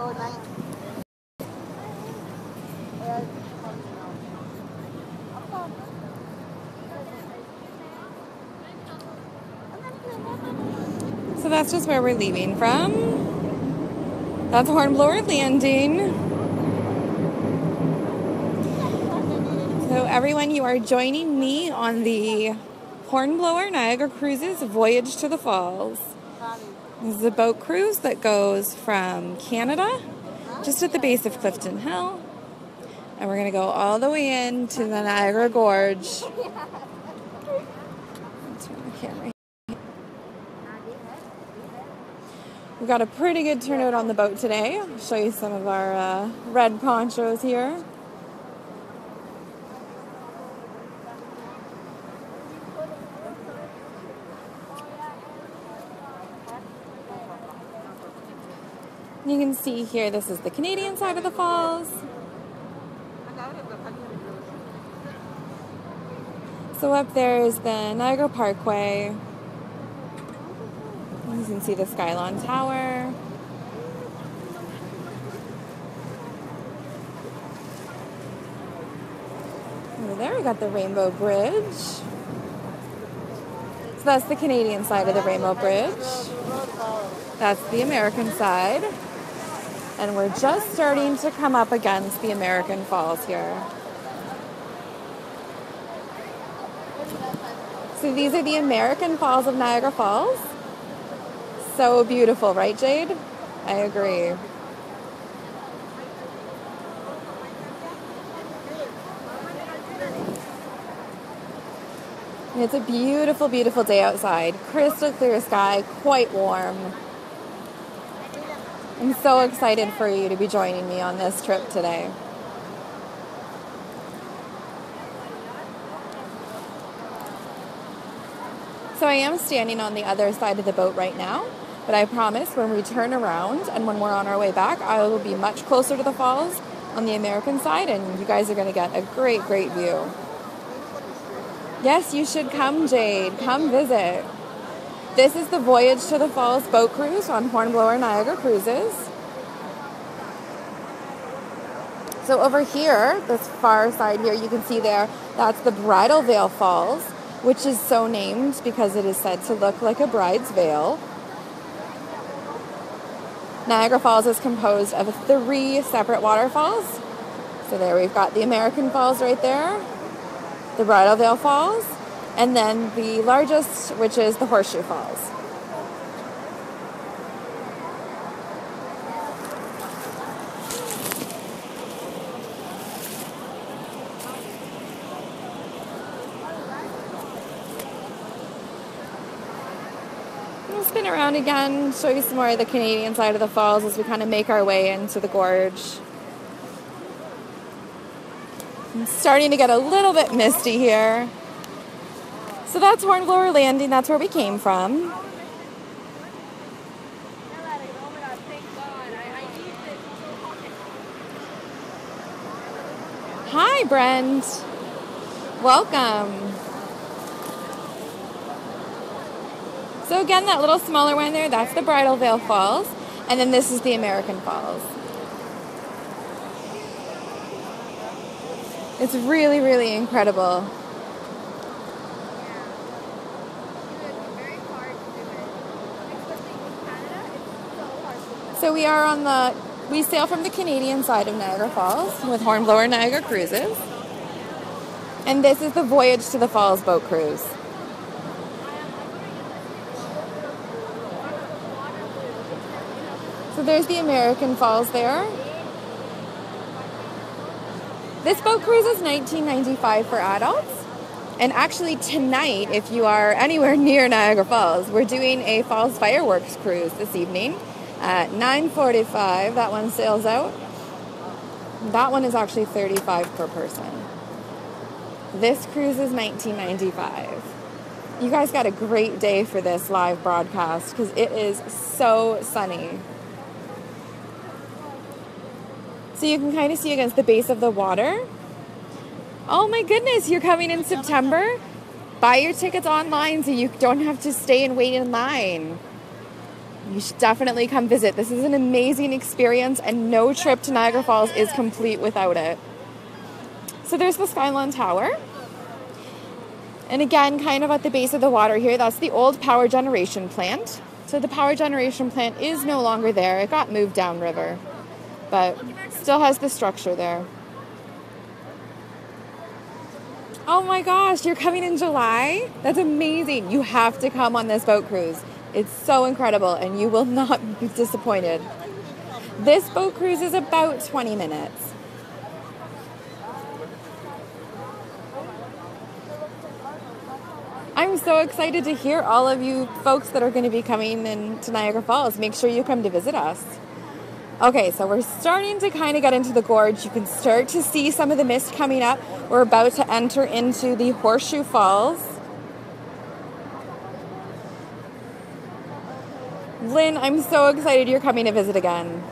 So that's just where we're leaving from. That's Hornblower Landing. So everyone, you are joining me on the Hornblower Niagara Cruises Voyage to the Falls. This is a boat cruise that goes from Canada, just at the base of Clifton Hill, and we're going to go all the way into the Niagara Gorge. Let's turn the camera. We've got a pretty good turnout on the boat today. I'll show you some of our red ponchos here. You can see here, this is the Canadian side of the falls. So up there is the Niagara Parkway. You can see the Skylon Tower. Over there we got the Rainbow Bridge. So that's the Canadian side of the Rainbow Bridge. That's the American side. And we're just starting to come up against the American Falls here. So these are the American Falls of Niagara Falls. So beautiful, right, Jade? I agree. And it's a beautiful, beautiful day outside. Crystal clear sky, quite warm. I'm so excited for you to be joining me on this trip today. So I am standing on the other side of the boat right now, but I promise when we turn around and when we're on our way back, I will be much closer to the falls on the American side, and you guys are going to get a great, great view. Yes, you should come, Jade. Come visit. This is the Voyage to the Falls boat cruise on Hornblower Niagara Cruises. So over here, this far side here, you can see there, that's the Bridal Veil Falls, which is so named because it is said to look like a bride's veil. Niagara Falls is composed of 3 separate waterfalls. So there we've got the American Falls right there, the Bridal Veil Falls, and then the largest, which is the Horseshoe Falls. We'll spin around again, show you some more of the Canadian side of the falls as we kind of make our way into the gorge. It's starting to get a little bit misty here. So that's Hornblower Landing, that's where we came from. Hi, Brent. Welcome. So again, that little smaller one there, that's the Bridal Veil Falls. And then this is the American Falls. It's really, really incredible. So we sail from the Canadian side of Niagara Falls with Hornblower Niagara Cruises. And this is the Voyage to the Falls boat cruise. So there's the American Falls there. This boat cruise is $19.95 for adults. And actually tonight, if you are anywhere near Niagara Falls, we're doing a Falls Fireworks cruise this evening at 9:45. That one sails out. That one is actually $35 per person. This cruise is $19.95. You guys got a great day for this live broadcast because it is so sunny. So you can kind of see against the base of the water. Oh my goodness, you're coming in September? Buy your tickets online so you don't have to stay and wait in line. You should definitely come visit. This is an amazing experience, and no trip to Niagara Falls is complete without it. So there's the Skyline Tower. And again, kind of at the base of the water here, that's the old power generation plant. So the power generation plant is no longer there. It got moved downriver, but still has the structure there. Oh my gosh, you're coming in July? That's amazing. You have to come on this boat cruise. It's so incredible, and you will not be disappointed. This boat cruise is about 20 minutes. I'm so excited to hear all of you folks that are going to be coming in to Niagara Falls. Make sure you come to visit us. Okay, so we're starting to kind of get into the gorge. You can start to see some of the mist coming up. We're about to enter into the Horseshoe Falls. Lynn, I'm so excited you're coming to visit again.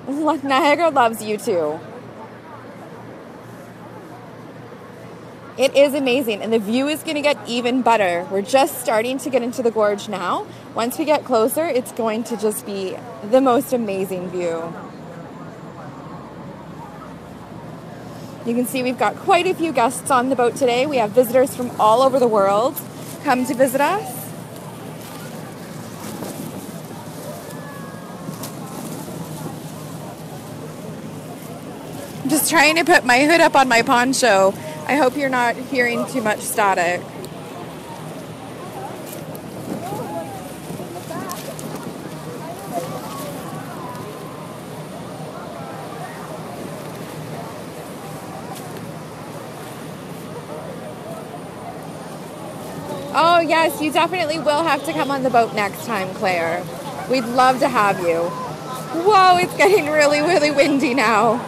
Niagara loves you too. It is amazing, and the view is going to get even better. We're just starting to get into the gorge now. Once we get closer, it's going to just be the most amazing view. You can see we've got quite a few guests on the boat today. We have visitors from all over the world come to visit us. I'm just trying to put my hood up on my poncho. I hope you're not hearing too much static. Oh yes, you definitely will have to come on the boat next time, Claire. We'd love to have you. Whoa, it's getting really, really windy now.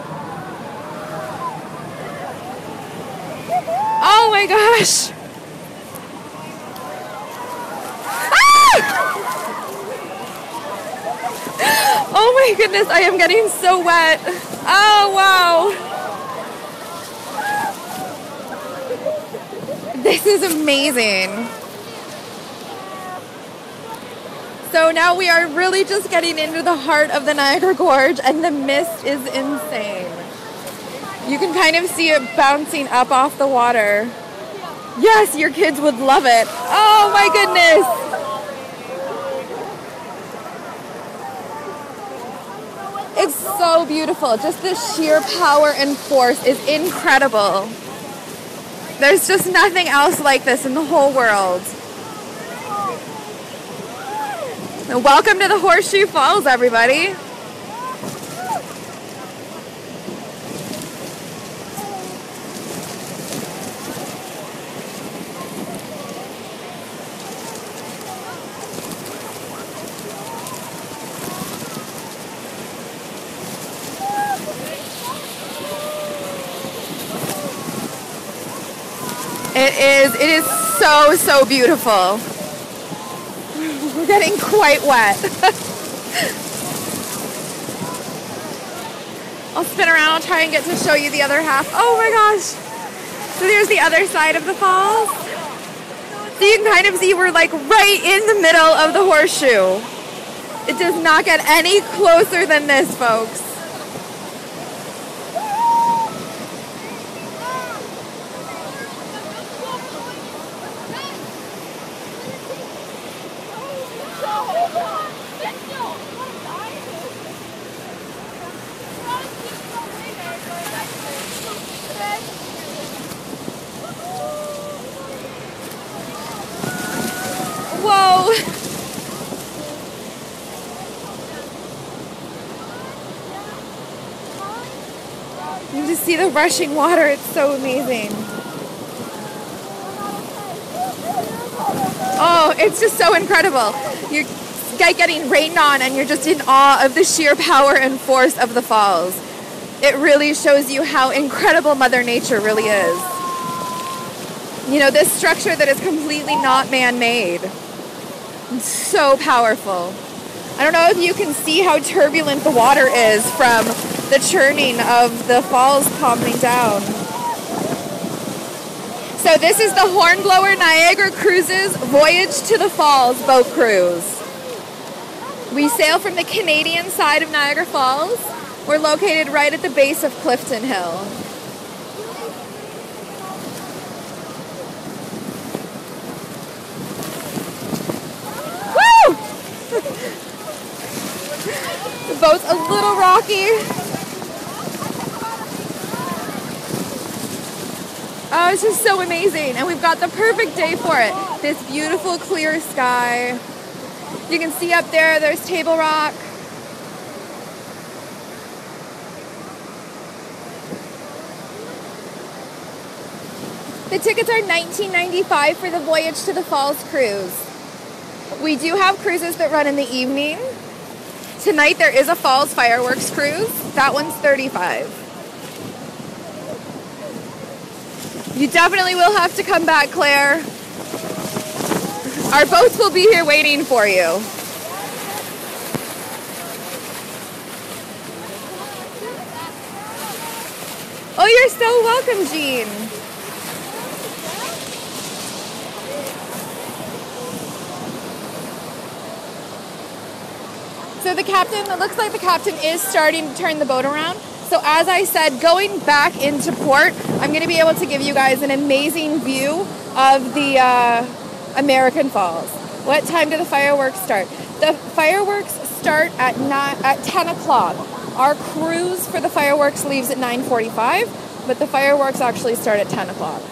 Oh my gosh! Ah! Oh my goodness, I am getting so wet. Oh wow! This is amazing. So now we are really just getting into the heart of the Niagara Gorge, and the mist is insane. You can kind of see it bouncing up off the water. Yes, your kids would love it. Oh my goodness. It's so beautiful. Just the sheer power and force is incredible. There's just nothing else like this in the whole world. And welcome to the Horseshoe Falls, everybody. It is so beautiful. We're getting quite wet. I'll spin around, I'll try and get to show you the other half. Oh my gosh. So there's the other side of the falls. So you can kind of see we're like right in the middle of the horseshoe. It does not get any closer than this, folks. Whoa! You just see the rushing water. It's so amazing. Oh, it's just so incredible. You're getting rained on, and you're just in awe of the sheer power and force of the falls. It really shows you how incredible Mother Nature really is. You know, this structure that is completely not man-made. It's so powerful. I don't know if you can see how turbulent the water is from the churning of the falls coming down. So this is the Hornblower Niagara Cruises Voyage to the Falls boat cruise. We sail from the Canadian side of Niagara Falls. We're located right at the base of Clifton Hill. Woo! The boat's a little rocky. Oh, it's just so amazing. And we've got the perfect day for it. This beautiful clear sky. You can see up there, there's Table Rock. The tickets are $19.95 for the Voyage to the Falls cruise. We do have cruises that run in the evening. Tonight there is a Falls fireworks cruise. That one's $35. You definitely will have to come back, Claire. Our boats will be here waiting for you. Oh, you're so welcome, Jean. So the captain, it looks like the captain is starting to turn the boat around. So as I said, going back into port, I'm going to be able to give you guys an amazing view of the American Falls. What time do the fireworks start? The fireworks start at 10 o'clock. Our cruise for the fireworks leaves at 9:45, but the fireworks actually start at 10 o'clock.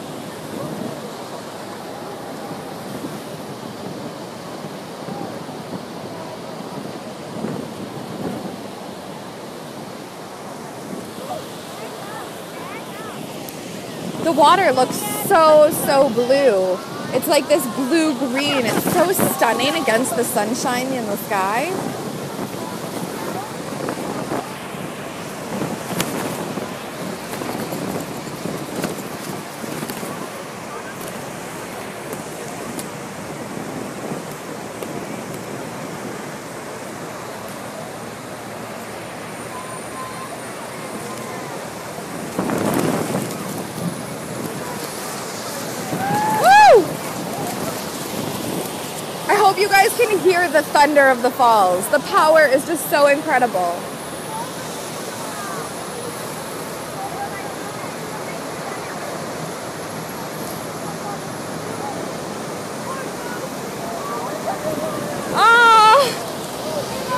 The water looks so blue. It's like this blue-green. It's so stunning against the sunshine in the sky. You guys can hear the thunder of the falls. The power is just so incredible.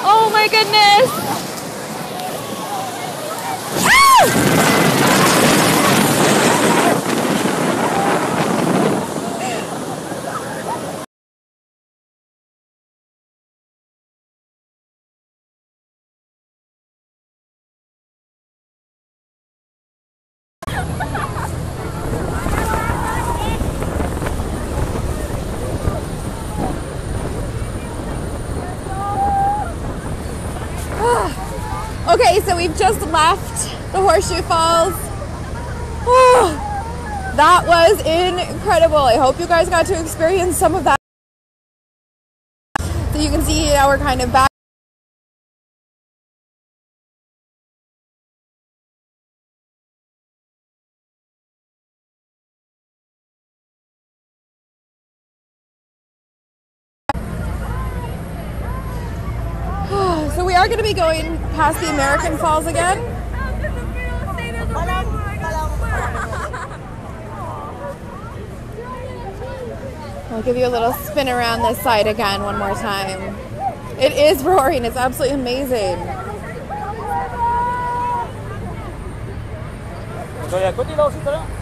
Oh my goodness. Okay, so we've just left the Horseshoe Falls. Oh, that was incredible. I hope you guys got to experience some of that. So you can see now we're kind of back. So we are going to be going past the American Falls again. I'll give you a little spin around this side again one more time. It is roaring. It's absolutely amazing. Yeah, look at it.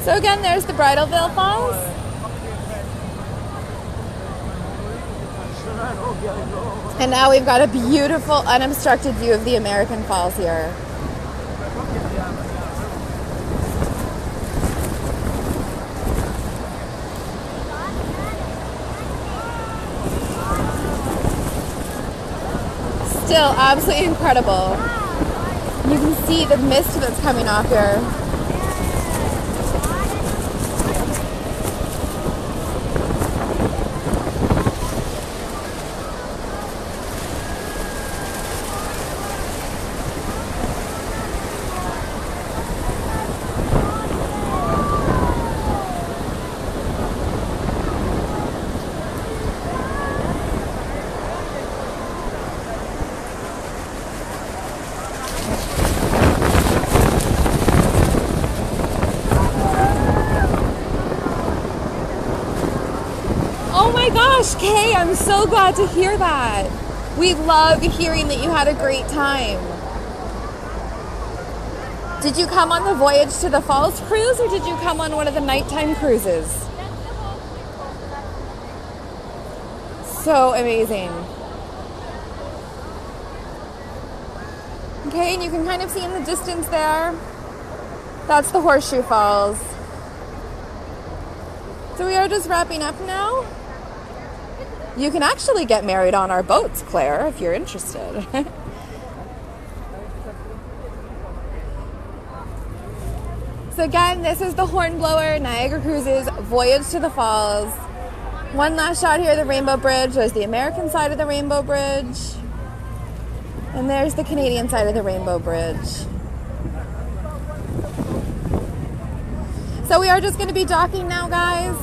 So again, there's the Bridalveil Falls. And now we've got a beautiful unobstructed view of the American Falls here. Still absolutely incredible. You can see the mist that's coming off here. gosh, Kay, I'm so glad to hear that. We love hearing that you had a great time. Did you come on the Voyage to the Falls cruise, or did you come on one of the nighttime cruises? So amazing. Okay, and you can kind of see in the distance there, that's the Horseshoe Falls. So we are just wrapping up now. You can actually get married on our boats, Claire, if you're interested. So again, this is the Hornblower Niagara Cruises Voyage to the Falls. One last shot here, the Rainbow Bridge. There's the American side of the Rainbow Bridge. And there's the Canadian side of the Rainbow Bridge. So we are just going to be docking now, guys.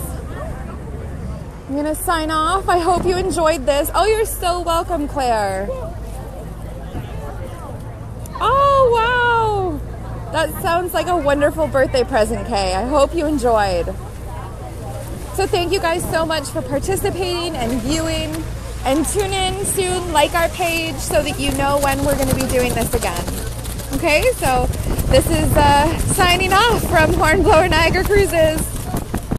I'm going to sign off. I hope you enjoyed this. Oh, you're so welcome, Claire. Oh, wow. That sounds like a wonderful birthday present, Kay. I hope you enjoyed. So thank you guys so much for participating and viewing. And tune in soon, like our page, so that you know when we're going to be doing this again. Okay, so this is signing off from Hornblower Niagara Cruises.